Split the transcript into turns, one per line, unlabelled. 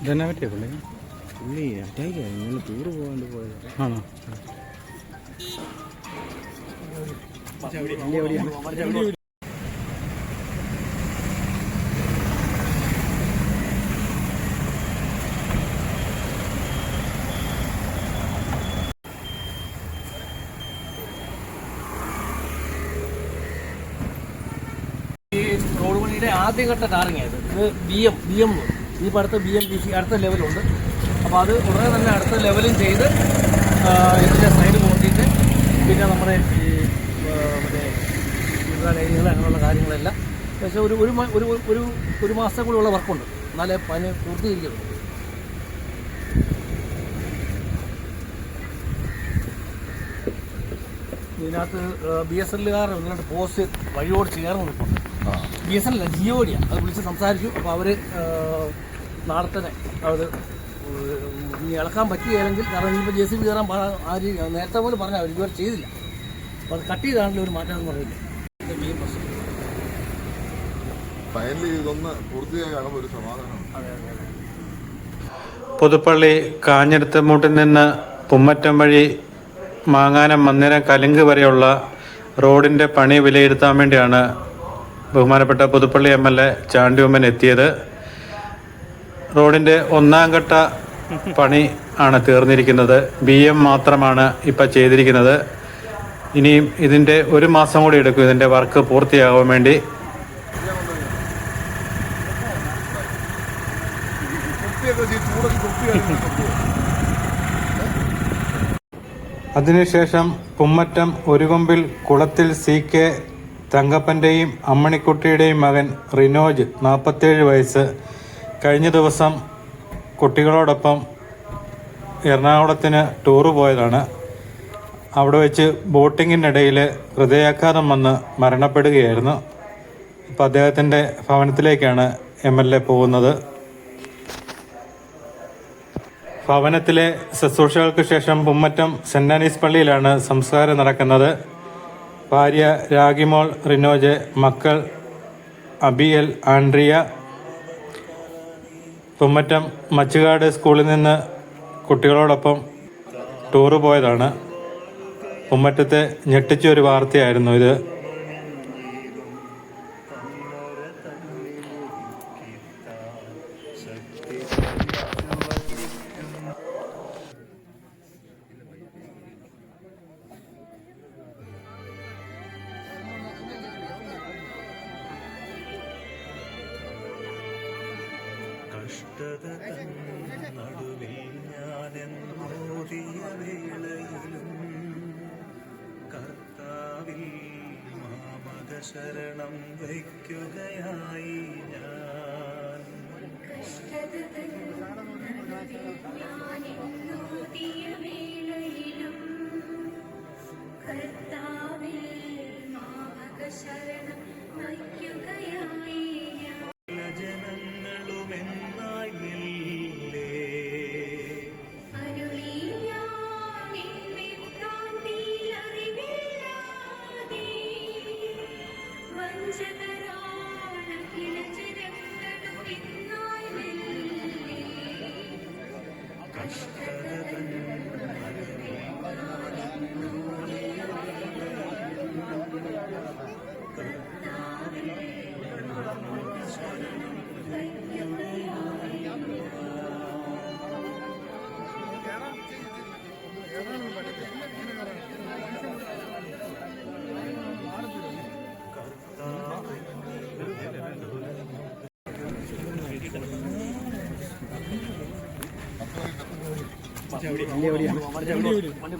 ഇതെന്നാ പറ്റിയ പുള്ളി?
പുള്ളി അറ്റാക്കാ, ഇങ്ങനെ ടൂറ് പോകാണ്ട് പോയത്.
ആണോ?
ഈ റോഡ് പണിയുടെ ആദ്യഘട്ട ടാറിങ്ങായത്. ഇത് ബി എം ഈ അടുത്ത BMPC അടുത്ത ലെവലുണ്ട്. അപ്പോൾ അത് ഉടനെ തന്നെ അടുത്ത ലെവലും ചെയ്ത് ഇതിൻ്റെ സൈഡ് കൂട്ടിയിട്ട് പിന്നെ നമ്മുടെ ഈ മറ്റേ ലൈനുകൾ അങ്ങനെയുള്ള കാര്യങ്ങളെല്ലാം പക്ഷേ ഒരു മാസം കൂടിയുള്ള വർക്കുണ്ട്, എന്നാലേ പനി പൂർത്തീകരിക്കുള്ളൂ. ഇതിനകത്ത് BSNLകാർ ഇങ്ങോട്ട് പോസ്റ്റ് വഴിയോട് ചേർന്ന് നിൽക്കുന്നുണ്ട്. BSNL അല്ല, ജിയോടിയാണ്. അത് വിളിച്ച് സംസാരിച്ചു. അപ്പോൾ അവർ നാളെ തന്നെ അത് ഇനി ഇളക്കാൻ പറ്റുകയാണെങ്കിൽ, കാരണം ഇനിയിപ്പോൾ JCB കയറാൻ ആരും നേരത്തെ പോലും പറഞ്ഞാൽ അവർ ഇതുവരെ ചെയ്തില്ല. അപ്പോൾ അത് കട്ട് ചെയ്താണല്ലോ ഒരു മാറ്റം എന്ന് പറയില്ല. ഇത് മെയിൻ പ്രശ്നം.
പുതുപ്പള്ളി കാഞ്ഞിരത്ത് മൂട്ടിൽ നിന്ന് പുമ്മറ്റം വഴി മാങ്ങാനം മന്ദിരം കലുങ്ക് വരെയുള്ള റോഡിൻ്റെ പണി വിലയിരുത്താൻ വേണ്ടിയാണ് ബഹുമാനപ്പെട്ട പുതുപ്പള്ളി MLA ചാണ്ടി ഉമ്മൻ എത്തിയത്. റോഡിൻ്റെ ഒന്നാം ഘട്ട പണി ആണ് തീർന്നിരിക്കുന്നത്. BM മാത്രമാണ് ഇപ്പം ചെയ്തിരിക്കുന്നത്. ഇനിയും ഇതിൻ്റെ ഒരു മാസം കൂടി എടുക്കും ഇതിൻ്റെ വർക്ക് പൂർത്തിയാകാൻ വേണ്ടി. അതിനുശേഷം പുമ്മറ്റം ഒരുകൊമ്പിൽ കുളത്തിൽ CK തങ്കപ്പൻ്റെയും അമ്മണിക്കുട്ടിയുടെയും മകൻ റിനോജ് 47 വയസ്സ് കഴിഞ്ഞ ദിവസം കുട്ടികളോടൊപ്പം എറണാകുളത്തിന് ടൂറ് പോയതാണ്. അവിടെ വെച്ച് ബോട്ടിങ്ങിനിടയിൽ ഹൃദയാഘാതം വന്ന് മരണപ്പെടുകയായിരുന്നു. അപ്പോൾ അദ്ദേഹത്തിൻ്റെ ഭവനത്തിലേക്കാണ് MLA പോകുന്നത്. ഭവനത്തിലെ ശുശ്രൂഷകൾക്ക് ശേഷം പുമ്മറ്റം സെൻറ് ആനീസ് പള്ളിയിലാണ് സംസ്കാരം നടക്കുന്നത്. ഭാര്യ രാഗിമോൾ റിനോജ്, മക്കൾ അബിയൽ, ആൻഡ്രിയ. പുമ്മറ്റം മച്ചുകാട് സ്കൂളിൽ നിന്ന് കുട്ടികളോടൊപ്പം ടൂറ് പോയതാണ്. പുമ്മറ്റത്തെ ഞെട്ടിച്ചൊരു വാർത്തയായിരുന്നു ഇത്.
നടുവിൽ ഞാനെന്നോതിയ വേളയിലും കർത്താവിൽ മാമക ശരണം വയ്ക്കുകയായി ഞാൻ.
വണ്ടി